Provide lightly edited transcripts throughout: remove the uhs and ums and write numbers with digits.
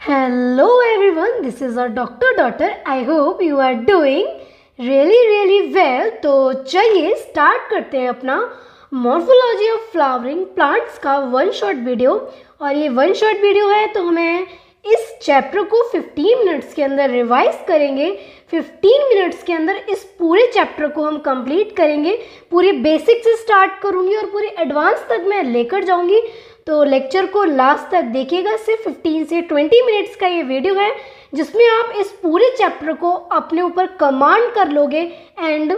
Hello everyone, this is our doctor daughter. I hope you are doing really well. तो चलिए start करते हैं अपना मॉर्फोलॉजी ऑफ फ्लावरिंग प्लांट्स का one shot video. और ये वन शॉट वीडियो है तो हमें इस चैप्टर को 15 मिनट्स के अंदर रिवाइज करेंगे। 15 मिनट्स के अंदर इस पूरे चैप्टर को हम कंप्लीट करेंगे। पूरे बेसिक से स्टार्ट करूँगी और पूरे एडवांस तक मैं लेकर जाऊँगी, तो लेक्चर को लास्ट तक देखिएगा। सिर्फ 15 से 20 मिनट्स का ये वीडियो है जिसमें आप इस पूरे चैप्टर को अपने ऊपर कमांड कर लोगे। एंड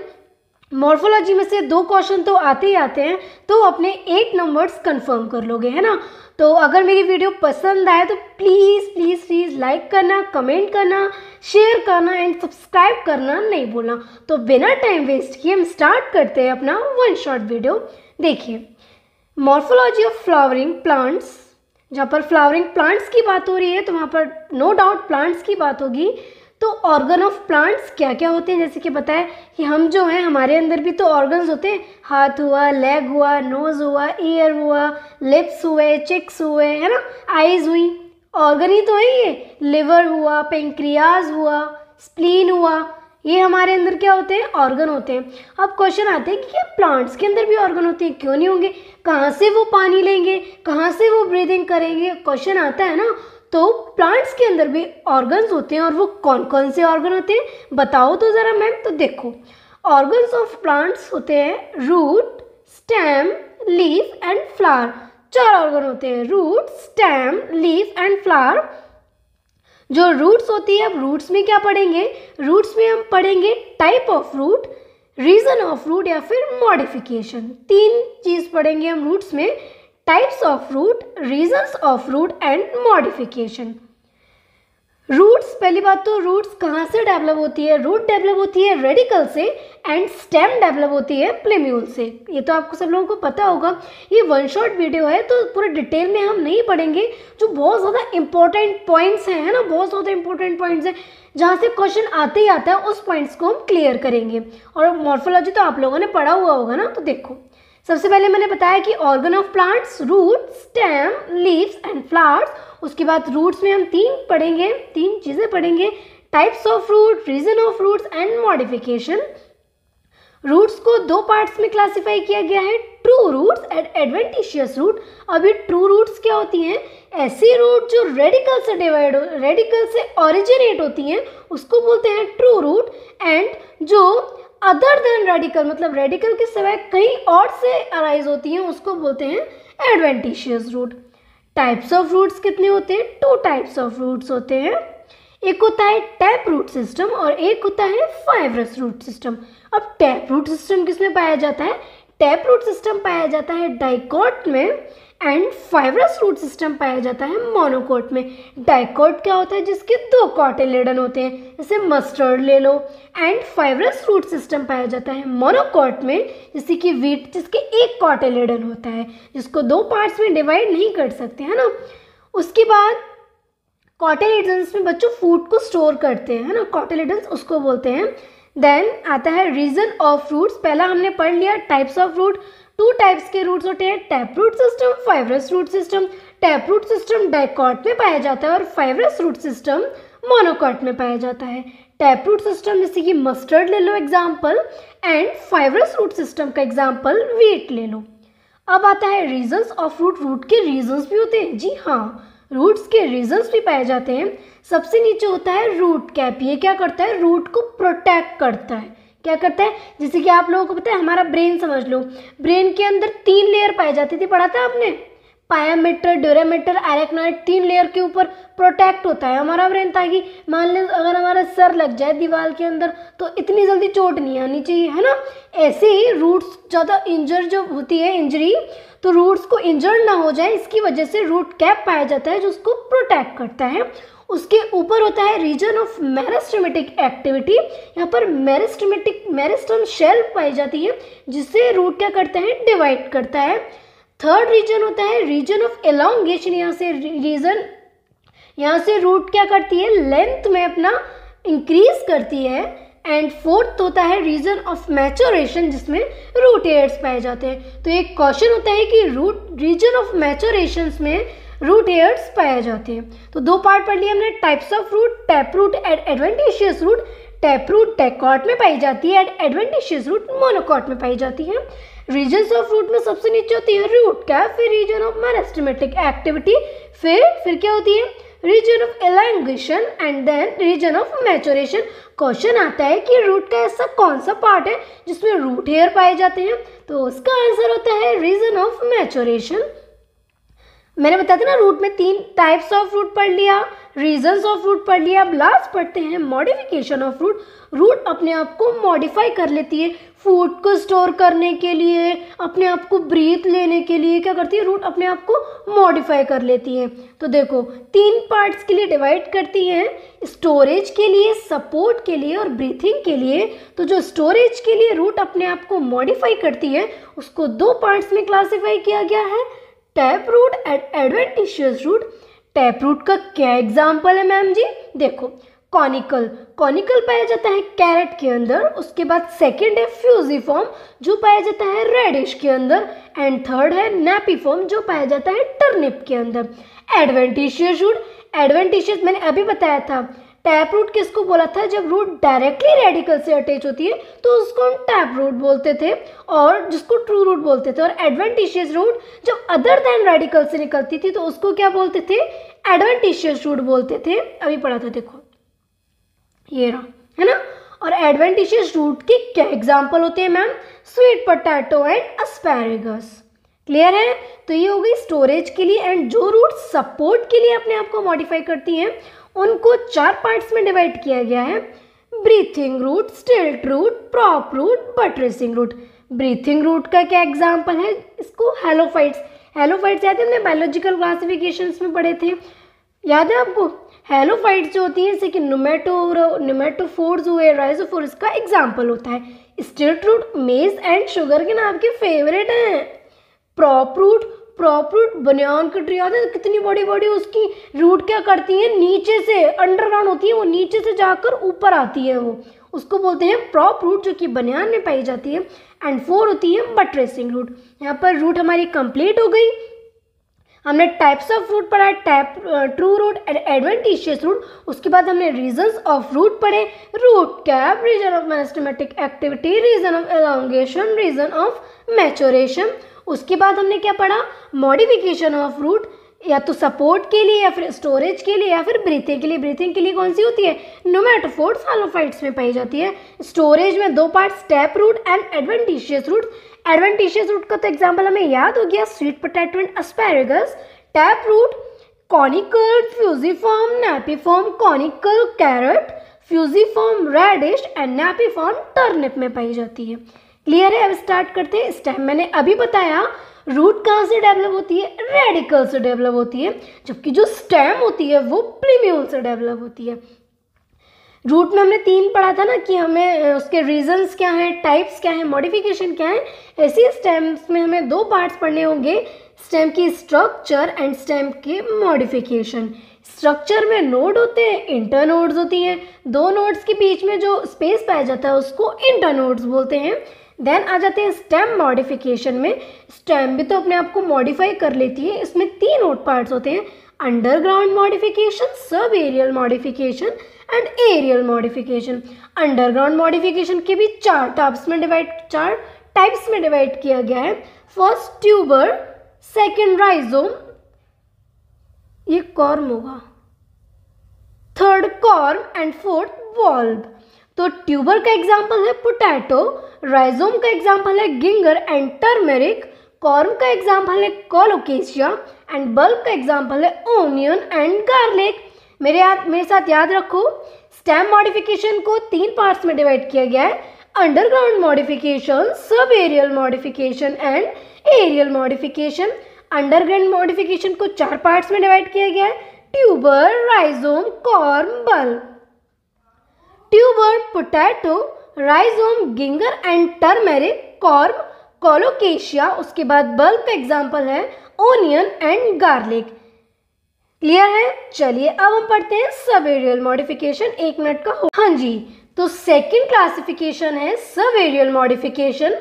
मॉर्फोलॉजी में से 2 क्वेश्चन तो आते ही आते हैं, तो अपने 8 नंबर्स कंफर्म कर लोगे, है ना। तो अगर मेरी वीडियो पसंद आए तो प्लीज़ लाइक करना, कमेंट करना, शेयर करना एंड सब्सक्राइब करना नहीं भूलना। तो बिना टाइम वेस्ट किए हम स्टार्ट करते हैं अपना वन शॉट वीडियो। देखिए, मॉर्फोलॉजी ऑफ फ्लावरिंग प्लांट्स, जहाँ पर फ्लावरिंग प्लांट्स की बात हो रही है तो वहाँ पर नो डाउट प्लांट्स की बात होगी। तो ऑर्गन ऑफ प्लांट्स क्या क्या होते हैं, जैसे कि बताया कि हम जो हैं हमारे अंदर भी तो ऑर्गन्स होते हैं। हाथ हुआ, लेग हुआ, नोज़ हुआ, ईयर हुआ, लिप्स हुए, चिक्स हुए, है ना, आईज हुई, ऑर्गन ही तो है ये। लिवर हुआ, पेंक्रियाज हुआ, स्प्लीन हुआ, ये हमारे अंदर क्या होते हैं, ऑर्गन होते हैं। अब क्वेश्चन आते हैं कि क्या प्लांट्स के अंदर भी ऑर्गन होते हैं? क्यों नहीं होंगे? कहाँ से वो पानी लेंगे, कहाँ से वो ब्रीदिंग करेंगे, क्वेश्चन आता है ना। तो प्लांट्स के अंदर भी ऑर्गन्स होते हैं, और वो कौन कौन से ऑर्गन होते हैं बताओ तो ज़रा मैम। तो देखो, ऑर्गन्स ऑफ प्लांट्स होते हैं root, stem, leaf and flower. 4 organ होते हैं, root, stem, leaf and flower. जो रूट्स होती है, अब रूट्स में क्या पढ़ेंगे? रूट्स में हम पढ़ेंगे type of root, region of root या फिर मॉडिफिकेशन। 3 चीज़ पढ़ेंगे हम रूट्स में, types of root, regions of root and modification. Roots, पहली बात तो रूट्स कहाँ से डेवलप होती है? रूट डेवलप होती है रेडिकल से, एंड स्टेम डेवलप होती है प्लेम्यूल से। ये तो आपको सब लोगों को पता होगा। ये वन शॉट वीडियो है तो पूरे डिटेल में हम नहीं पढ़ेंगे। जो बहुत ज़्यादा इंपॉर्टेंट पॉइंट्स हैं, है ना, बहुत ज़्यादा इंपॉर्टेंट पॉइंट्स हैं जहाँ से क्वेश्चन आते ही आता है, उस पॉइंट्स को हम क्लियर करेंगे। और मॉर्फोलॉजी तो आप लोगों ने पढ़ा हुआ होगा ना। तो देखो, सबसे पहले मैंने बताया कि organ of plants root, stem, leaves and flowers. उसके बाद रूट्स में हम 3 चीज़ें पढ़ेंगे, types of root, region of roots and modification. Roots को 2 पार्ट्स में क्लासिफाई किया गया है, true roots and adventitious root. अब ये ट्रू रूट्स क्या होती हैं? ऐसी रूट जो रेडिकल से ऑरिजिनेट होती हैं उसको बोलते हैं ट्रू रूट। एंड जो अदर देन रेडिकल, मतलब रेडिकल के सिवाय कहीं और से अराइज होती हैं, उसको बोलते हैं adventitious root. Types of roots कितने होते हैं? 2 टाइप्स ऑफ रूट्स होते हैं। एक होता है टैप रूट सिस्टम और एक होता है फाइब्रस रूट सिस्टम। अब टैप रूट सिस्टम किसमें पाया जाता है? टैप रूट सिस्टम पाया जाता है डाइकोट में, एंड फाइब्रस रूट सिस्टम पाया जाता है मोनोकोट में। डाइकोट क्या होता है? जिसके 2 कॉटिलेडन होते हैं, जैसे मस्टर्ड ले लो। एंड फाइब्रस रूट सिस्टम पाया जाता है मोनोकोट में, जैसे कि वीट, जिसके 1 कॉटिलेडन होता है, जिसको 2 पार्ट्स में डिवाइड नहीं कर सकते, है ना। उसके बाद कॉटिलेडन्स में बच्चों फूड को स्टोर करते हैं, है ना, कॉटिलेडन्स उसको बोलते हैं। देन आता है रीजन ऑफ रूट्स। पहला हमने पढ़ लिया टाइप्स ऑफ रूट। 2 टाइप्स के रूट्स होते हैं, tap root system, fibrous root system. Tap root system dicot में पाया जाता है और फाइब्रस रूट सिस्टम मोनोकोट में पाया जाता है। टैप रूट सिस्टम जैसे कि मस्टर्ड ले लो example, and fibrous root system का एग्जाम्पल वीट ले लो। अब आता है रीजन्स ऑफ रूट। रूट के रीजन्स भी होते हैं, जी हाँ, रूट्स के रीजन्स भी पाए जाते हैं। सबसे नीचे होता है रूट कैप। ये क्या करता है? रूट को प्रोटेक्ट करता है। क्या करता है? जैसे कि आप लोगों को पता है, हमारा ब्रेन समझ लो, ब्रेन के अंदर 3 लेयर पाई जाती थी, पढ़ा था आपने, पायामेटर, ड्यूरामेटर, एरेक्नॉइड। 3 लेयर के ऊपर प्रोटेक्ट होता है हमारा ब्रेन, ताकि मान लो अगर हमारा सर लग जाए दीवार के अंदर तो इतनी जल्दी चोट नहीं आनी चाहिए, है ना। ऐसे ही रूट्स ज़्यादा इंजर जो होती है, इंजरी, तो रूट्स को इंजर्ड ना हो जाए, इसकी वजह से रूट कैप पाया जाता है जो उसको प्रोटेक्ट करता है। उसके ऊपर होता है रीजन ऑफ मेरिस्टेमेटिक एक्टिविटी। यहाँ पर मेरिस्टम शेल पाई जाती है, जिससे रूट क्या करता है? डिवाइड करता है। थर्ड रीजन होता है रीजन ऑफ एलोंगेशन। यहाँ से रूट क्या करती है? लेंथ में अपना इंक्रीज करती है। एंड फोर्थ होता है रीजन ऑफ मैचुरेशन, जिसमें रूट हेयर्स पाए जाते हैं। तो एक क्वेश्चन होता है कि रीजन ऑफ मैचुरेशन में रूट हेयर्स पाए जाते हैं। तो 2 पार्ट पढ़ लिए हमने, types of root, tap root and adventitious root. Tap root dicot में पाई जाती है एंड एडवेंटिशियस रूट मोनोकॉट में पाई जाती है। रीजन्स ऑफ रूट में सबसे नीचे होती है रूट कैप, फिर रीजन ऑफ मेरिस्टेमेटिक एक्टिविटी, फिर क्या होती है region of elongation and then region of maturation. Question आता है कि रूट का ऐसा कौन सा पार्ट है जिसमें रूट हेयर पाए जाते हैं, तो उसका आंसर होता है रीजन ऑफ मैचुरेशन। मैंने बताया था ना, रूट में 3 टाइप्स ऑफ रूट पढ़ लिया, रीजन्स ऑफ रूट पढ़ लिया। अब लास्ट पढ़ते हैं मॉडिफिकेशन ऑफ रूट। रूट अपने आप को मॉडिफाई कर लेती है, फूड को स्टोर करने के लिए, अपने आप को ब्रीथ लेने के लिए क्या करती है, रूट अपने आप को मॉडिफाई कर लेती है। तो देखो 3 पार्ट्स के लिए डिवाइड करती है, स्टोरेज के लिए, सपोर्ट के लिए और ब्रीथिंग के लिए। तो जो स्टोरेज के लिए रूट अपने आप को मॉडिफाई करती है उसको 2 पार्ट्स में क्लासीफाई किया गया है, tap root and adventitious root. Tap root का क्या एग्जाम्पल है मैम जी, देखो कॉनिकल, कॉनिकल पाया जाता है कैरेट के अंदर। उसके बाद सेकंड है फ्यूजिफॉर्म जो पाया जाता है रेडिश के अंदर, एंड थर्ड है नैपीफॉर्म जो पाया जाता है टर्निप के अंदर। एडवेंटिशियस रूट, एडवेंटिशियस मैंने अभी बताया था। टैप रूट किसको बोला था, जब रूट डायरेक्टली रेडिकल से अटैच होती है तो उसको हम टैप रूट बोलते थे और जिसको ट्रू रूट बोलते थे। और एडवेंटिशियस रूट जब अदर देन रेडिकल से निकलती थी तो उसको क्या बोलते थे, एडवेंटिशियस रूट बोलते थे। अभी पढ़ा था, देखो ये रहा, है ना। और एडवेंटिशियस रूट के क्या एग्जाम्पल होते हैं ma'am, sweet potato and asparagus. Clear है। तो ये हो गई स्टोरेज के लिए। एंड जो रूट सपोर्ट के लिए अपने आप को मॉडिफाई करती हैं उनको 4 पार्ट्स में डिवाइड किया गया है, breathing root, stilt root, prop root, buttressing root. Breathing root का क्या एग्जाम्पल है, इसको हेलोफाइट्स, हेलोफाइट्स याद है हमने बायोलॉजिकल क्लासिफिकेशंस में पढ़े थे, याद है आपको। हेलोफाइट्स जो होती है जैसे कि न्यूमेटोफोर्स हुए, राइजोफोर्स का एग्जाम्पल होता है। स्टिल्ट रूट मेज एंड शुगर के नाम के फेवरेट हैं। प्रॉप रूट, प्रॉप रूट बनियान की ट्री, याद है कितनी बड़ी बड़ी उसकी रूट क्या करती है, नीचे से अंडरग्राउंड होती है, वो नीचे से जाकर ऊपर आती है, वो उसको बोलते हैं प्रॉप रूट जो कि बनियान में पाई जाती है। एंड 4 होती है बटरेसिंग रूट। यहाँ पर रूट हमारी कंप्लीट हो गई। हमने टाइप्स ऑफ रूट पढ़ा, true root and adventitious root. उसके बाद हमने रीजन्स ऑफ रूट पढ़े, root cap, region of meristematic activity, region of elongation, region of maturation. उसके बाद हमने क्या पढ़ा, मॉडिफिकेशन ऑफ रूट, या तो सपोर्ट के लिए या फिर स्टोरेज के लिए या फिर ब्रीथिंग के लिए। ब्रीथिंग के लिए कौन सी होती है, न्यूमेटोफोर्स, हेलोफाइट्स में पाई जाती है। स्टोरेज में 2 parts, tap root and adventitious root. Adventitious root का तो एग्जाम्पल हमें याद हो गया, sweet potato and asparagus. Tap root conical, fusiform, napiform, conical carrot, fusiform radish and napiform turnip में पाई जाती है। क्लियर है। अब स्टार्ट करते हैं। स्टेम मैंने अभी बताया रूट कहाँ से डेवलप होती है, रेडिकल से डेवलप होती है, जबकि जो स्टेम होती है वो प्रीम्यूल से डेवलप होती है। रूट में हमने 3 पढ़ा था ना कि हमें उसके रीजन्स क्या हैं, टाइप्स क्या हैं, मॉडिफिकेशन क्या है। ऐसे स्टेम्स में हमें 2 पार्ट्स पढ़ने होंगे, स्टेम की स्ट्रक्चर एंड स्टेम के मॉडिफिकेशन। स्ट्रक्चर में नोड होते हैं, इंटरनोड्स होती हैं, 2 नोड्स के बीच में जो स्पेस पाया जाता है उसको इंटरनोड्स बोलते हैं। देन आ जाते हैं स्टेम मॉडिफिकेशन में। स्टेम भी तो अपने आप को मॉडिफाई कर लेती है। इसमें 3 नोड पार्ट्स होते हैं, underground modification, sub aerial modification and aerial modification. Underground modification के भी 4 टाइप्स में डिवाइड किया गया है। फर्स्ट ट्यूबर, सेकंड राइजोम, ये कॉर्म होगा, थर्ड कॉर्म एंड फोर्थ वॉल्व। तो ट्यूबर का एग्जाम्पल है पोटैटो, राइजोम का एग्जाम्पल है गिंगर एंड टर्मेरिक, कॉर्म का एग्जाम्पल है कोलोकेशिया एंड बल्ब का एग्जाम्पल है ओनियन एंड गार्लिक। मेरे साथ याद रखो, स्टेम मॉडिफिकेशन को 3 पार्ट्स में डिवाइड किया गया है, underground modification, sub aerial modification and aerial modification. Underground modification को 4 पार्ट्स में डिवाइड किया गया है, tuber, rhizome, corm, bulb. Tuber, potato, rhizome, ginger and turmeric, corm, colocasia. उसके बाद बल्ब का एग्जाम्पल है ओनियन एंड गार्लिक। क्लियर है। चलिए अब हम पढ़ते हैं सब एरियल मॉडिफिकेशन। 1 मिनट का हो। हाँ जी, तो सेकंड क्लासिफिकेशन है sub aerial modification.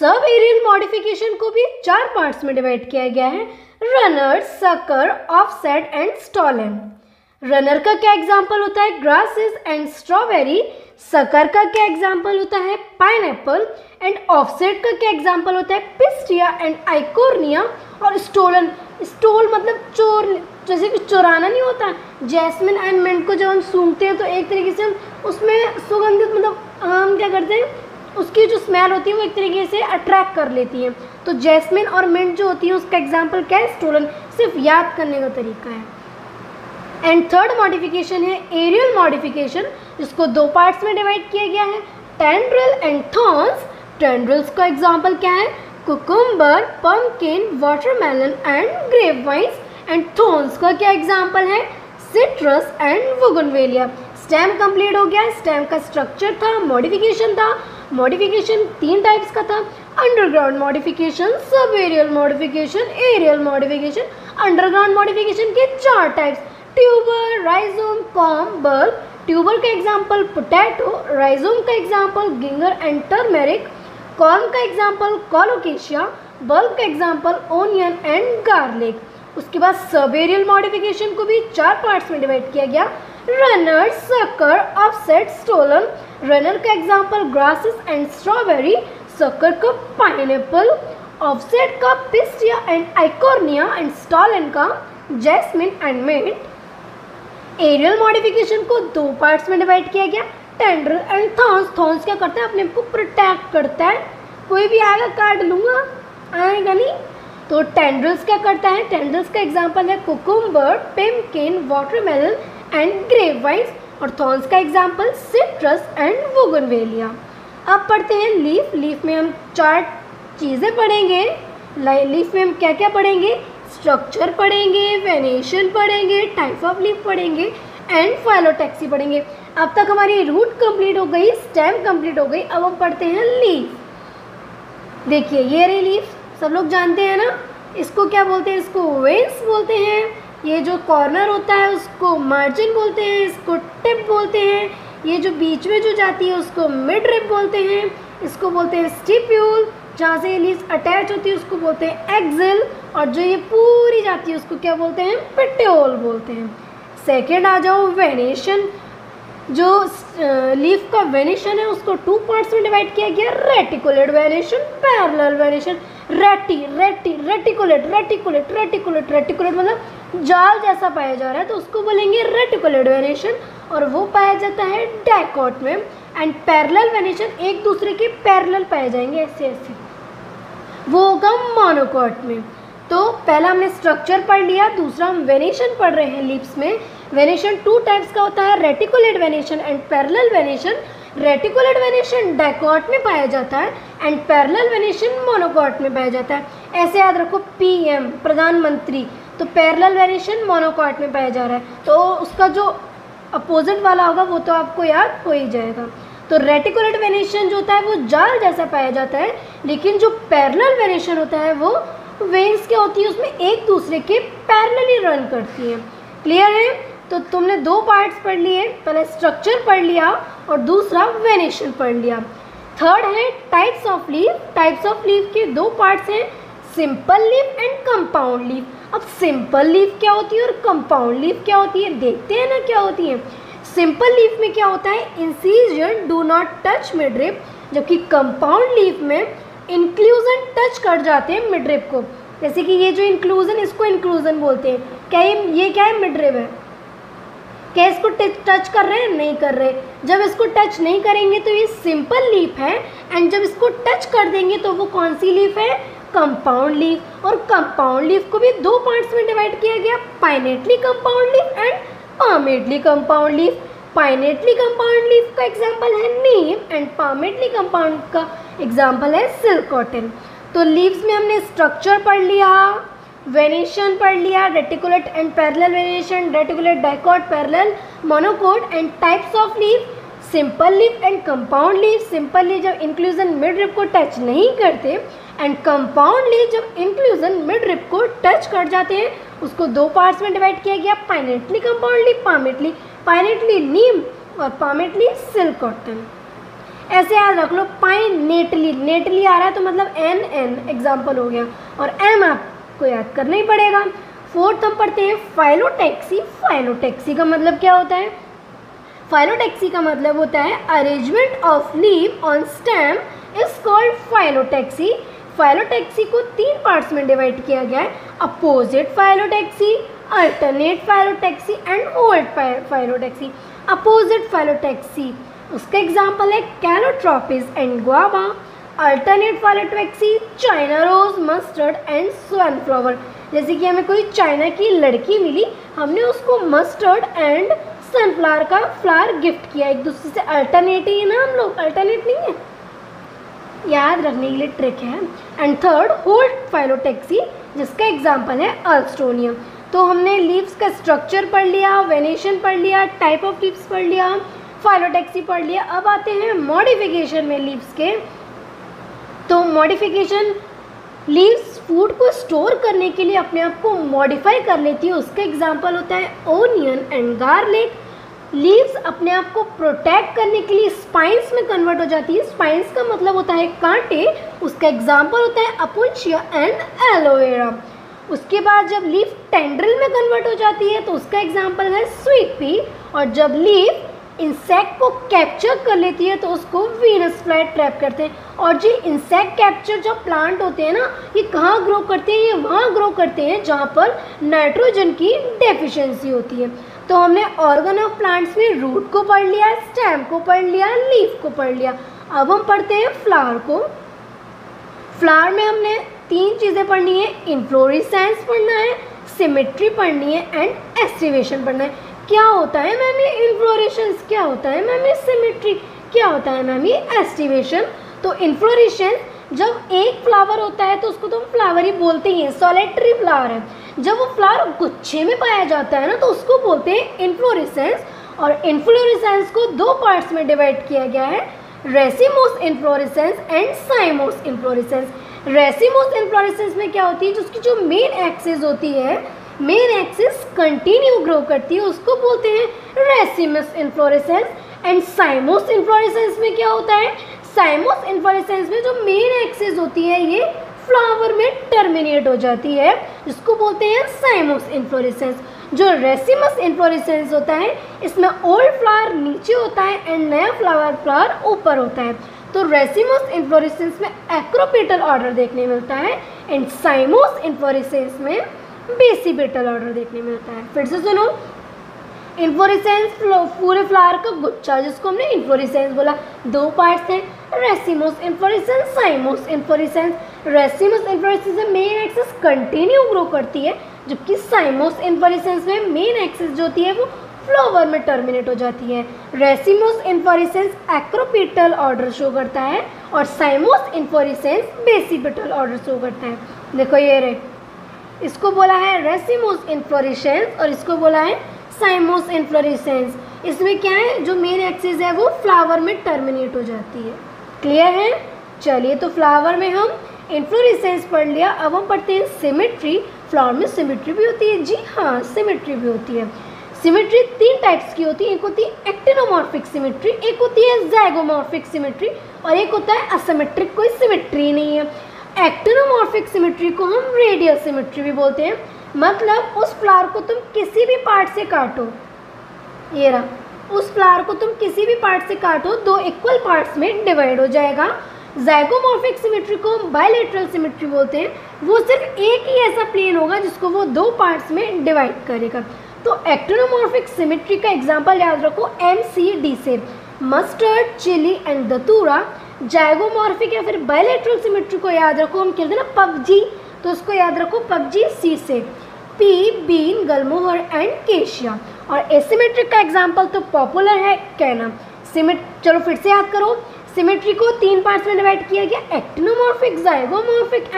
Sub aerial modification को भी 4 पार्ट्स में डिवाइड किया गया है, runner, sucker, offset and stolon. Runner का क्या एग्जाम्पल होता है? Grasses and strawberry. सकर का क्या एग्जाम्पल होता है? पाइनएप्पल। एंड ऑफसेट का क्या एग्जाम्पल होता है? Pistia and Eichhornia. और स्टोलन, स्टोल मतलब चोर, जैसे कि चुराना नहीं होता। जैस्मिन एंड मिंट को जब हम सूंघते हैं तो एक तरीके से हम उसमें सुगंधित, मतलब हम क्या करते हैं, उसकी जो स्मेल होती है वो एक तरीके से अट्रैक्ट कर लेती है। तो जैस्मिन और मिंट जो होती है उसका एग्जाम्पल क्या है? स्टोलन। सिर्फ याद करने का तरीका है। एंड थर्ड मॉडिफिकेशन है एरियल मॉडिफिकेशन, जिसको दो पार्ट्स में डिवाइड किया गया है, टेंड्रिल एंड थॉर्न्स। टेंड्रिल्स का एग्जाम्पल क्या है? Cucumber, pumpkin, watermelon and grape vines. And thorns का क्या एग्जाम्पल है? Citrus and bougainvillea. Stem complete हो गया। स्टेम का स्ट्रक्चर था, मॉडिफिकेशन था। मॉडिफिकेशन तीन टाइप्स का था, underground modification, sub aerial modification, aerial modification. Underground modification के चार types, tuber, rhizome, corm, bulb. Tuber का एग्जाम्पल पोटैटो, राइजोम का example ginger and turmeric, corm का एग्जाम्पल कोलोकेशिया, बल्ब का एग्जाम्पल ओनियन एंड गार्लिक। उसके बाद सब एरियल मॉडिफिकेशन को भी चार पार्ट्स में डिवाइड किया गया, runner, sucker, offset, stolon. Runner का example grasses and strawberry, sucker का पाइनएप्पल, ऑफसेट का Pistia and Eichhornia and stolon का jasmine and mint. Aerial modification को दो पार्ट्स में डिवाइड किया गया, टेंड्रिल एंड थॉर्न्स। थॉर्न्स क्या करता है? अपने को प्रोटेक्ट करता है, कोई भी आएगा काट लूँगा, आएगा नहीं। तो टेंड्रिल्स क्या करता है? टेंड्रिल्स का एग्जाम्पल है cucumber, pumpkin, watermelon and grape vines. और थॉर्न्स का एग्जाम्पल सिट्रस एंड बोगनवेलिया। अब पढ़ते हैं लीफ। लीफ में हम चार चीज़ें पढ़ेंगे। लीफ में हम क्या क्या पढ़ेंगे? स्ट्रक्चर पढ़ेंगे, वेनेशन पढ़ेंगे, टाइप ऑफ लीफ पढ़ेंगे एंड फाइलोटैक्सी पढ़ेंगे। अब तक हमारी रूट कंप्लीट हो गई, स्टेम कंप्लीट हो गई। अब हम पढ़ते हैं लीफ। देखिए ये रही लीफ, सब लोग जानते हैं ना, इसको क्या बोलते हैं? इसको वेन्स बोलते हैं। ये जो कॉर्नर होता है उसको मार्जिन बोलते हैं, इसको टिप बोलते हैं। ये जो बीच में जो जाती है उसको मिड रिब बोलते हैं, इसको बोलते हैं स्टिप्यूल। जहाँ से ये लीव्स अटैच होती है उसको बोलते हैं एक्सिल। और जो ये पूरी जाती है उसको क्या बोलते हैं? पेटियोल बोलते हैं। सेकेंड आ जाओ वेनेशन। जो लीफ का वेनेशन है उसको टू पार्ट्स में डिवाइड किया गया, reticulate venation, parallel venation. Reticulate मतलब जाल जैसा पाया जा रहा है तो उसको बोलेंगे रेटिकुलेट वेनेशन, और वो पाया जाता है डाइकॉट में। एंड पैरेलल वेनेशन एक दूसरे के पैरेलल पाए जाएंगे, ऐसे ऐसे, वो होगा मोनोकॉट में। तो पहला हमने स्ट्रक्चर पढ़ लिया, दूसरा हम वेनेशन पढ़ रहे हैं लीव्स में। वेनेशन टू टाइप्स का होता है, reticulate venation and parallel venation. Reticulate venation dicot में पाया जाता है एंड पैरेलल वेनेशन मोनोकॉट में पाया जाता है। ऐसे याद रखो, पीएम प्रधानमंत्री, तो पैरेलल वेनेशन मोनोकॉट में पाया जा रहा है, तो उसका जो अपोजिट वाला होगा वो तो आपको याद हो ही जाएगा। तो रेटिकुलेट वेनेशन जो होता है वो जाल जैसा पाया जाता है, लेकिन जो पैरेलल वेनेशन होता है वो वेन्स क्या होती है, उसमें एक दूसरे के पैरेलली रन करती हैं। क्लियर है? तो तुमने दो पार्ट्स पढ़ लिए, पहले स्ट्रक्चर पढ़ लिया और दूसरा वेनेशन पढ़ लिया। थर्ड है types of leaf. Types of leaf के दो पार्ट्स हैं, simple leaf and compound leaf. अब सिंपल लीफ क्या होती है और कंपाउंड लीफ क्या होती है, देखते हैं ना क्या होती है। सिंपल लीफ में क्या होता है? Incision do not touch midrib, जबकि कंपाउंड लीफ में इंक्लूजन टच कर जाते हैं मिडरिप को। जैसे कि ये जो इंक्लूजन, इसको इंक्लूजन बोलते हैं। क्या ये क्या है? मिडरिप है। क्या इसको टच कर रहे हैं? नहीं कर रहे। जब इसको टच नहीं करेंगे तो ये सिंपल लीफ है, एंड जब इसको टच कर देंगे तो वो कौन सी लीफ है? Compound leaf. और कंपाउंड लीफ को भी दो पार्ट्स में डिवाइड किया गया, pinnately compound leaf and palmately compound leaf. Pinnately compound leaf का एग्जाम्पल है नीम एंड पामेटली कंपाउंड का एग्जाम्पल है सिल्क कॉटन। तो लीव्स में हमने स्ट्रक्चर पढ़ लिया, वेनेशन पढ़ लिया, reticulate and parallel venation, reticulate, dicot, parallel, monocot and types of leaf, simple leaf and compound leaf. Simple leaf जब इंक्लूजन मिड रिप को टच नहीं करते, एंड कंपाउंड लीफ जब इंक्लूजन मिड रिप को टच कर जाते हैं, उसको दो पार्ट्स में डिवाइड किया गया, पाइनेटली कंपाउंड लीफ, पामेटली। पाइनेटली नीम और पामेटली सिल्क कॉटन। ऐसे याद रख लो, पाइनेटली, नेटली आ रहा है तो मतलब एन एग्जाम्पल हो गया, और आपको याद करना ही पड़ेगा। फोर्थ हम पढ़ते हैं फाइलोटैक्सी। फाइलोटैक्सी का मतलब क्या होता है? फाइलोटैक्सी का मतलब होता है arrangement of leaf on stem is called phyllotaxy. Phyllotaxy को 3 पार्ट्स में डिवाइड किया गया है, opposite phyllotaxy, alternate phyllotaxy and whorled phyllotaxy. Opposite phyllotaxy उसका एग्जाम्पल है calotropis and guava. Alternate phyllotaxy China rose, mustard and sunflower. जैसे कि हमें कोई चाइना की लड़की मिली, हमने उसको मस्टर्ड एंड सनफ्लावर का फ्लावर गिफ्ट किया, एक दूसरे से अल्टरनेट ही है ना, हम लोग अल्टरनेट नहीं है, याद रखने के लिए ट्रिक है। एंड थर्ड होल्ड फाइलोटैक्सी जिसका एग्जाम्पल है अल्स्टोनियम। तो हमने लीव्स का स्ट्रक्चर पढ़ लिया, वेनेशन पढ़ लिया, टाइप ऑफ लीव्स पढ़ लिया, फाइलोटैक्सी पढ़ लिया। अब आते हैं मॉडिफिकेशन में लीव्स के। तो मॉडिफिकेशन, लीव्स फूड को स्टोर करने के लिए अपने आप को मॉडिफाई कर लेती है, उसका एग्जाम्पल होता है ओनियन एंड गार्लिक। लीव्स अपने आप को प्रोटेक्ट करने के लिए स्पाइंस में कन्वर्ट हो जाती है, स्पाइंस का मतलब होता है कांटे, उसका एग्जाम्पल होता है अपुंचिया एंड एलोवेरा। उसके बाद जब लीफ टेंड्रिल में कन्वर्ट हो जाती है तो उसका एग्जाम्पल है स्वीट पी। और जब लीफ इंसेक्ट को कैप्चर कर लेती है तो उसको वीनस फ्लाई ट्रैप करते हैं। और जो इंसेक्ट कैप्चर जो प्लांट होते हैं ना, ये कहाँ ग्रो करते हैं? ये वहाँ ग्रो करते हैं जहाँ पर नाइट्रोजन की डेफिशिएंसी होती है। तो हमने ऑर्गन ऑफ प्लांट्स में रूट को पढ़ लिया, स्टेम को पढ़ लिया, लीफ को पढ़ लिया। अब हम पढ़ते हैं फ्लावर को। फ्लावर में हमने 3 चीज़ें पढ़नी है, इन्फ्लोरेसेंस पढ़ना है, सिमेट्री पढ़नी है एंड एस्टिवेशन पढ़ना है। क्या होता है मैम ये इन्फ्लोरेशंस, क्या होता है मैम ये सिमेट्री, क्या होता है मैम ये एस्टिवेशन? तो इन्फ्लोरेशन, जब एक फ्लावर होता है तो उसको तो हम फ्लावर ही बोलते ही हैं, सॉलिटरी फ्लावर है। जब वो फ्लावर गुच्छे में पाया जाता है ना तो उसको बोलते हैं इन्फ्लोरेसेंस। और इन्फ्लोरेसेंस को 2 पार्ट्स में डिवाइड किया गया है, racemose inflorescence and साइमोस inflorescence. Racemose inflorescence में क्या होती है, जिसकी जो मेन एक्सिस होती है, मेन एक्सिस कंटिन्यू ग्रो करती है, उसको बोलते हैं रेसिमस इन्फ्लोरेसेंस। एंड साइमोस इन्फ्लोरेसेंस में क्या होता है, साइमोस इन्फ्लोरेसेंस में जो मेन एक्सिस होती है ये फ्लावर में टर्मिनेट हो जाती है, जिसको बोलते हैं साइमोस इन्फ्लोरेसेंस। जो रेसिमस इन्फ्लोरेसेंस होता है इसमें ओल्ड फ्लावर नीचे होता है एंड नया फ्लावर ऊपर होता है। तो रेसिमस इन्फ्लोरेसेंस में एक्रोपेटल ऑर्डर देखने मिलता है एंड साइमोस इन्फ्लोरेसेंस में बेसिपेटल ऑर्डर देखने मिलता है। फिर से सुनो, इन्फ्लोरेसेंस पूरे फ्लावर का गुच्छा जिसको हमने इन्फ्लोरेसेंस बोला, 2 पार्ट्स हैं, रेसिमस इन्फ्लोरेसेंस, साइमोस इन्फ्लोरेसेंस। रेसिमस इन्फ्लोरेसेंस में मेन एक्सिस कंटिन्यू ग्रो करती है, जबकि साइमोस इन्फ्लोरेसेंस में मेन एक्सिस जो होती है वो फ्लावर में टर्मिनेट हो जाती है। रेसिमस इन्फ्लोरेसेंस एक्रोपेटल ऑर्डर शो करता है और साइमोस इन्फ्लोरेसेंस बेसिपेटल ऑर्डर शो करता है। देखो ये रहे, इसको बोला है रेसिमस इन्फ्लोरेसेंस और इसको बोला है साइमोस इन्फ्लोरेसेंस। इसमें क्या है, जो मेन एक्सिस है वो फ्लावर में टर्मिनेट हो जाती है। क्लियर है? चलिए, तो फ्लावर में हम इन्फ्लोरेसेंस पढ़ लिया। अब हम पढ़ते हैं सिमेट्री। फ्लावर में सिमेट्री भी होती है, जी हाँ, सिमेट्री भी होती है। सिमेट्री 3 टाइप्स की होती है, एक होती है एक्टिनोमॉर्फिक सिमेट्री, एक होती है ज़ाइगोमॉर्फिक सिमेट्री और एक होता है असिमेट्रिक, कोई सिमेट्री नहीं है। एक्टिनोमॉर्फिक सिमेट्री को हम रेडियल सिमेट्री भी बोलते हैं, मतलब उस फ्लावर को तुम किसी भी पार्ट से काटो, ये रहा, उस फ्लावर को तुम किसी भी पार्ट से काटो 2 इक्वल पार्ट्स में डिवाइड हो जाएगा। ज़ाइगोमॉर्फिक सिमेट्री को हम बायलैटरल सिमेट्री बोलते हैं, वो सिर्फ एक ही ऐसा प्लेन होगा जिसको वो 2 पार्ट्स में डिवाइड करेगा। तो एक्टिनोमॉर्फिक सिमेट्री का एग्जाम्पल याद रखो MCD से, mustard, chili and datura. Zygomorphic या फिर बायलैटरल सिमेट्री को याद रखो, हम कहते हैं ना पबजी, तो उसको याद रखो पबजी C से, पी, बीन, गलमोहर एंड केशिया। और एसिमेट्रिक का एग्जाम्पल तो पॉपुलर है कैना। चलो फिर से याद करो, सिमेट्री को 3 पार्ट्स में डिवाइड किया गया, actinomorphic, zygomorphic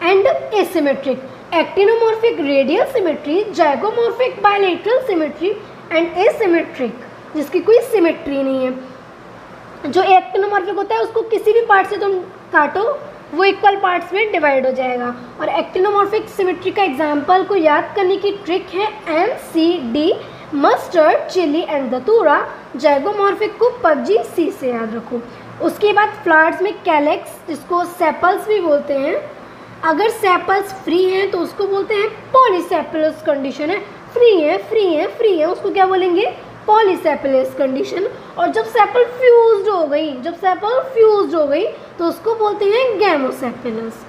and asymmetric. Actinomorphic radial symmetry, zygomorphic bilateral symmetry and asymmetric जिसकी कोई सिमेट्री नहीं है। जो एक्टिनोमॉर्फिक होता है उसको किसी भी पार्ट से तुम काटो वो इक्वल पार्ट्स में डिवाइड हो जाएगा। और एक्टिनोमॉर्फिक सिमेट्री का एग्जाम्पल को याद करने की ट्रिक है MCD, mustard, chili and datura. Zygomorphic को पबजी C से याद रखो। उसके बाद फ्लावर्स में कैलेक्स, जिसको सेपल्स भी बोलते हैं, अगर सेपल्स फ्री हैं तो उसको बोलते हैं पॉलीसेपलस कंडीशन है, फ्री है फ्री है फ्री है, उसको क्या बोलेंगे, पॉलीसेपलस कंडीशन। और जब सेपल फ्यूज्ड हो गई तो उसको बोलते हैं गैमोसेपलस।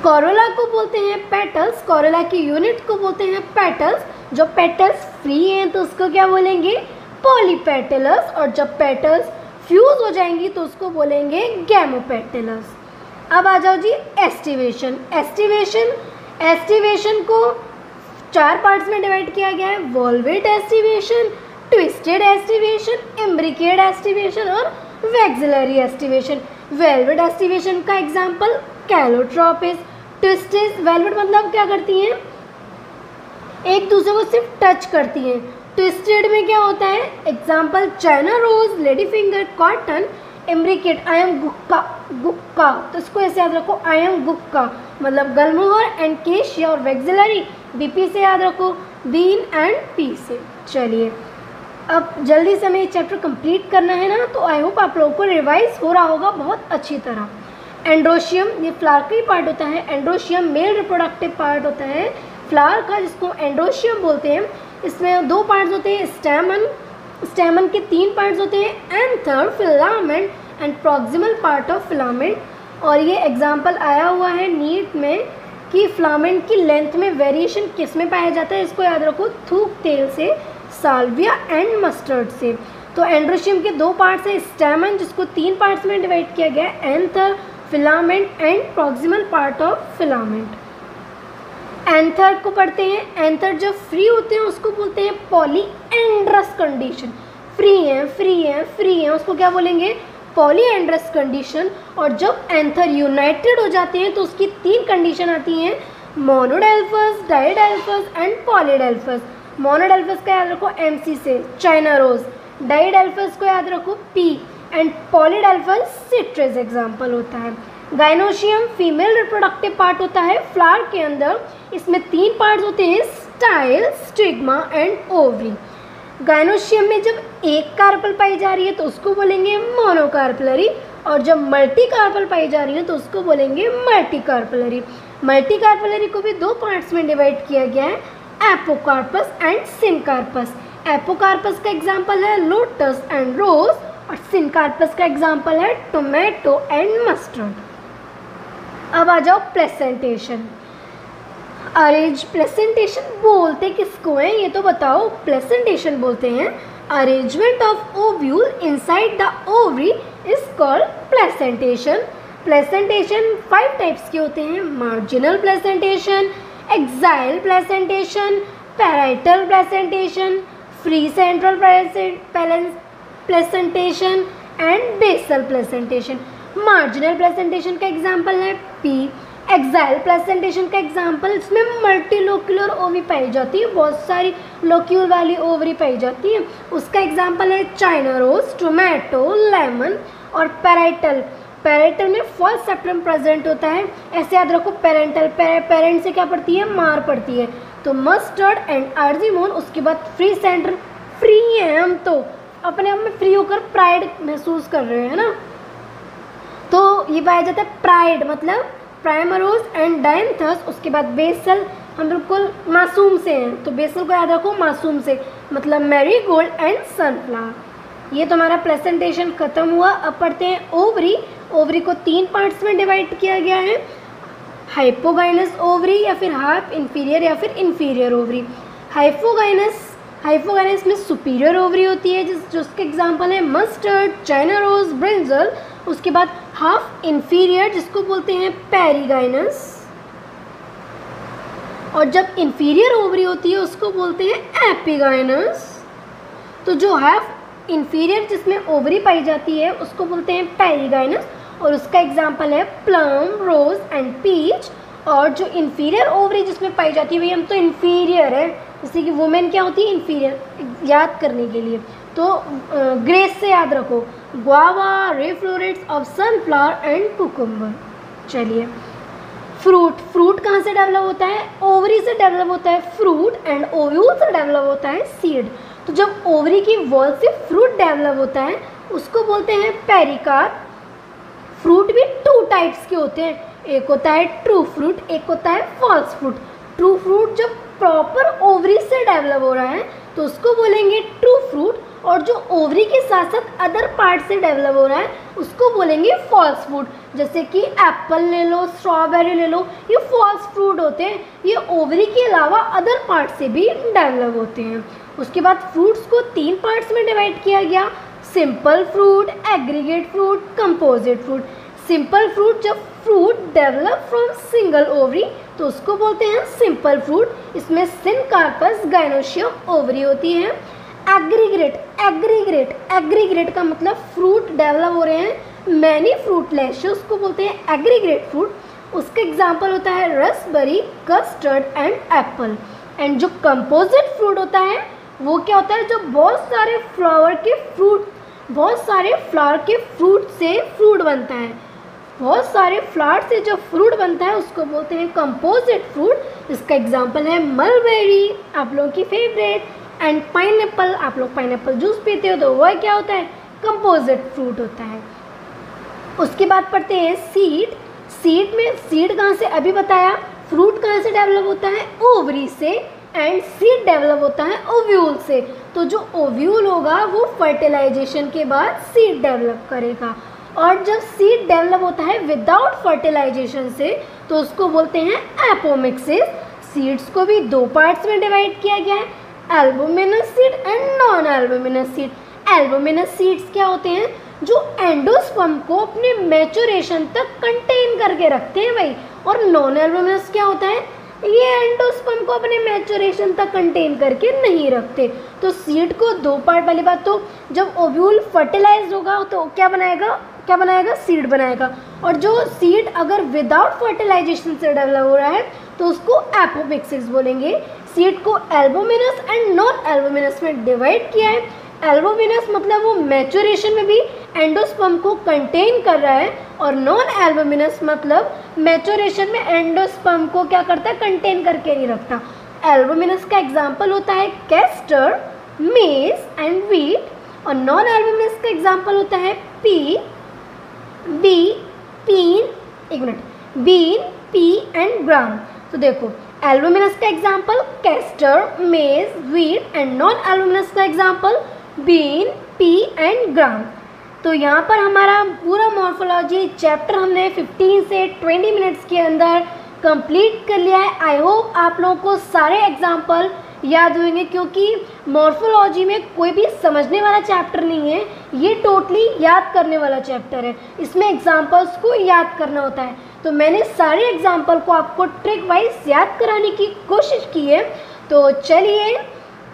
कोरोला को बोलते हैं पेटल्स, कोरोला की यूनिट को बोलते हैं पेटल्स। जब पेटल्स फ्री हैं तो उसको क्या बोलेंगे, पॉलीपेटलस। और जब पेटल्स फ्यूज हो जाएंगी तो उसको बोलेंगे गैमोपेटलस। अब आ जाओ जी एस्टिवेशन। एस्टिवेशन को 4 पार्ट्स में डिवाइड किया गया है, valvate aestivation, twisted aestivation, imbricate aestivation और वैक्सिलरी एस्टिवेशन। वेलवेट एस्टिवेशन का एग्जाम्पल कैलोट्रोपिस। ट्विस्टेड वेलवेट मतलब क्या करती हैं, एक दूसरे को सिर्फ टच करती हैं। ट्विस्टेड में क्या होता है, example China rose, lady finger, cotton. Imbricate I am गुक्का, तो इसको ऐसे याद रखो, आई एम गुक्का मतलब गलमोहर एंड केशिया। और वैक्सिलरी बीपी से याद रखो, बीन एंड पी से। चलिए अब जल्दी से हमें ये चैप्टर कंप्लीट करना है ना, तो आई होप आप लोगों को रिवाइज हो रहा होगा बहुत अच्छी तरह। एंड्रोशियम ये फ्लावर का ही पार्ट होता है। एंड्रोशियम मेल रिप्रोडक्टिव पार्ट होता है फ्लावर का, जिसको एंड्रोशियम बोलते हैं। इसमें 2 पार्ट्स होते हैं, स्टेमन के 3 पार्ट्स होते हैं, anther, filament and proximal part of filament. और ये एग्जाम्पल आया हुआ है नीट में कि फिलामेंट की लेंथ में वेरिएशन किस में पाया जाता है, इसको याद रखो, थूक तेल से, साल्विया एंड मस्टर्ड से। तो एंड्रोशियम के 2 पार्ट्स हैं, स्टेमन जिसको 3 पार्ट्स में डिवाइड किया गया है, anther, filament and proximal part of filament. Anther को पढ़ते हैं। एंथर जब फ्री होते हैं उसको बोलते हैं पॉलीएंड्रस कंडीशन। फ्री है उसको क्या बोलेंगे, पॉलीएंड्रस कंडीशन। और जब एंथर यूनाइटेड हो जाते हैं तो उसकी 3 कंडीशन आती हैं, मोनोडेल्फस, डाइडेल्फस एंड पॉलीडेल्फस। मोनोडेल्फस का याद रखो MC से, चाइना रोज। डाइडेल्फस को याद रखो P एंड पॉलीडेल्फस सिट्रस एग्जाम्पल होता है। गाइनोशियम फीमेल रिप्रोडक्टिव पार्ट होता है फ्लावर के अंदर। इसमें 3 पार्ट्स होते हैं, style, stigma and ovary. Gynoecium में जब एक कार्पल पाई जा रही है तो उसको बोलेंगे मोनोकार्पलरी, और जब मल्टी कार्पल पाई जा रही है तो उसको बोलेंगे मल्टीकार्पलरी। मल्टीकार्पलरी को भी 2 पार्ट्स में डिवाइड किया गया है, एपोकार्पस एंड सिनकार्पस। एपोकार्पस का एग्जाम्पल है लोटस एंड रोज, और सिनकार्पस का एग्जाम्पल है टोमेटो एंड मस्टर्ड। अब आ जाओ प्लेसेंटेशन। अरेंज प्लेसेंटेशन बोलते किसको हैं ये तो बताओ। प्लेसेंटेशन बोलते हैं arrangement of ovule inside the ovary is called placentation. Placentation 5 types के होते हैं, marginal placentation, axile placentation, parietal placentation, free central placentation and basal placentation. Marginal placentation का एग्जाम्पल है पी। एक्साइल प्लेसेंटेशन का एग्जाम्पल, इसमें multilocular ovary पाई जाती है, बहुत सारी लोक्यूल वाली ओवरी पाई जाती है। उसका एग्जाम्पल है चाइना रोज, टोमेटो, लेमन। और पैराइटल में फर्स्ट सेप्टम प्रेजेंट होता है, ऐसे याद रखो। पेरेंट से क्या पड़ती है, मार पड़ती है। तो मस्टर्ड एंड आर्जिमोन। उसके बाद फ्री सेंटर, फ्री हैं हम तो अपने आप में फ्री होकर प्राइड महसूस कर रहे हैं ना, तो ये पाया जाता है प्राइड मतलब प्राइमरोज एंड डायंथस। उसके बाद बेसल, हम बिल्कुल मासूम से हैं तो बेसल को याद रखो, मासूम से मतलब मैरीगोल्ड एंड सनफ्लावर। ये तो हमारा प्रेजेंटेशन खत्म हुआ। अब पढ़ते हैं ओवरी। ओवरी को 3 पार्ट्स में डिवाइड किया गया है, हाइपोगाइनस ओवरी या फिर हाफ इंफीरियर या फिर इंफीरियर ओवरी। हाइपोगाइनस में सुपीरियर ओवरी होती है, जिसके एग्जाम्पल है मस्टर्ड, चाइना रोज, ब्रिंजल। उसके बाद हाफ इंफीरियर जिसको बोलते हैं पेरिगाइनस, और जब इंफीरियर ओवरी होती है उसको बोलते हैं एपिगाइनस। तो जो हाफ इंफीरियर जिसमें ओवरी पाई जाती है उसको बोलते हैं पेरिगाइनस, और उसका एग्जाम्पल है प्लम, रोज एंड पीच। और जो इंफीरियर ओवरी जिसमें पाई जाती है, भाई हम तो इंफीरियर है, जैसे कि वुमेन क्या होती है इंफीरियर, याद करने के लिए तो ग्रेस से याद रखो, guava, ray florets of sunflower and cucumber. चलिए फ्रूट कहाँ से डेवलप होता है, ओवरी से डेवलप होता है फ्रूट, एंड ओव्यूल से डेवलप होता है सीड। तो जब ओवरी की वॉल से फ्रूट डेवलप होता है उसको बोलते हैं पेरिकार्प। फ्रूट भी 2 टाइप्स के होते हैं, एक होता है ट्रू फ्रूट, एक होता है फॉल्स फ्रूट। ट्रू फ्रूट जब प्रॉपर ओवरी से डेवलप हो रहा है तो उसको बोलेंगे ट्रू फ्रूट, और जो ओवरी के साथ साथ अदर पार्ट से डेवलप हो रहा है उसको बोलेंगे फॉल्स फ्रूट। जैसे कि एप्पल ले लो, स्ट्रॉबेरी ले लो, ये फॉल्स फ्रूट होते हैं, ये ओवरी के अलावा अदर पार्ट से भी डेवलप होते हैं। उसके बाद फ्रूट्स को 3 पार्ट्स में डिवाइड किया गया, simple fruit, aggregate fruit, composite fruit. Simple fruit, जब fruit develop from single ovary तो उसको बोलते हैं सिंपल फ्रूट, इसमें सिनकार्पस, गाइनोशियम ओवरी होती है। एग्रीगेट का मतलब फ्रूट डेवलप हो रहे हैं मैनी फ्रूटलेस, उसको बोलते हैं एग्रीगेट फ्रूट। उसका एग्जाम्पल होता है raspberry, custard and Apple. And जो कंपोजिट फ्रूट होता है वो क्या होता है, जो बहुत सारे फ्लावर के फ्रूट से फ्रूट बनता है, बहुत सारे फ्लावर से जो फ्रूट बनता है उसको बोलते हैं कंपोजिट फ्रूट। इसका एग्जाम्पल है मलबेरी, आप लोगों की फेवरेट, एंड पाइनएप्पल। आप लोग पाइनएप्पल जूस पीते हो तो वह क्या होता है, कंपोजिट फ्रूट होता है। उसके बाद पढ़ते हैं सीड। सीड कहाँ से, अभी बताया। फ्रूट कहाँ से डेवलप होता है, ओवरी से, एंड सीड डेवलप होता है ओव्यूल से। तो जो ओव्यूल होगा वो फर्टिलाइजेशन के बाद सीड डेवलप करेगा, और जब सीड डेवलप होता है विदाउट फर्टिलाइजेशन से तो उसको बोलते हैं एपोमिक्सिस। सीड्स को भी 2 पार्ट्स में डिवाइड किया गया है, albuminous seed and non albuminous seed. Albuminous seeds क्या होते हैं, जो एंडोस्पर्म को अपने मैच्योरेशन तक कंटेन करके रखते हैं भाई। और नॉन एल्बुमिनस क्या होता है, ये एंडोस्पर्म को अपने मैच्योरेशन तक कंटेन करके नहीं रखते। तो सीड को 2 पार्ट वाली बात, तो जब ओव्यूल फर्टिलाइज होगा तो क्या बनाएगा, सीड बनाएगा। और जो सीड अगर विदाउट फर्टिलाइजेशन से डेवलप हो रहा है तो उसको एपोमिक्सिस बोलेंगे। सीड को एल्बुमिनस एंड नॉन एल्बुमिनस में डिवाइड किया है। एल्बुमिनस मतलब वो मैच्योरेशन में भी एंडोस्पर्म को कंटेन कर रहा है, और नॉन एल्बुमिनस मतलब मैच्योरेशन में एंडोस्पर्म को क्या करता है, कंटेन करके नहीं रखता। एल्बुमिनस का एग्जाम्पल होता है कैस्टर, मेज एंड व्हीट, और नॉन एल्बुमिनस का एग्जाम्पल होता है बीन, पी एंड ग्राम। तो देखो एल्बुमिनस का एग्जाम्पल कैस्टर, मेज, व्हीट, एंड नॉन एल्बुमिनस का एग्जाम्पल बीन, पी एंड ग्राम। तो यहाँ पर हमारा पूरा मॉर्फोलॉजी चैप्टर हमने 15 से 20 मिनट्स के अंदर कंप्लीट कर लिया है। आई होप आप लोगों को सारे एग्जाम्पल याद होंगे, क्योंकि मॉर्फोलॉजी में कोई भी समझने वाला चैप्टर नहीं है, ये टोटली याद करने वाला चैप्टर है। इसमें एग्जाम्पल्स को याद करना होता है। तो मैंने सारे एग्जाम्पल को आपको ट्रिक वाइज याद कराने की कोशिश की है। तो चलिए,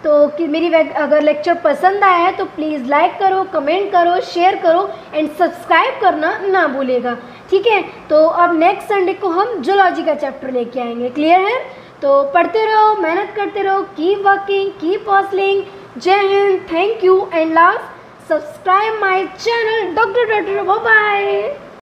तो कि मेरी अगर लेक्चर पसंद आया है तो प्लीज़ लाइक करो, कमेंट करो, शेयर करो एंड सब्सक्राइब करना ना भूलेगा, ठीक है। तो अब नेक्स्ट संडे को हम जूलॉजी का चैप्टर लेके आएंगे, क्लियर है। तो पढ़ते रहो, मेहनत करते रहो, keep working, keep hustling. Jai Hind, thank you and last subscribe my channel doctor. Bye bye.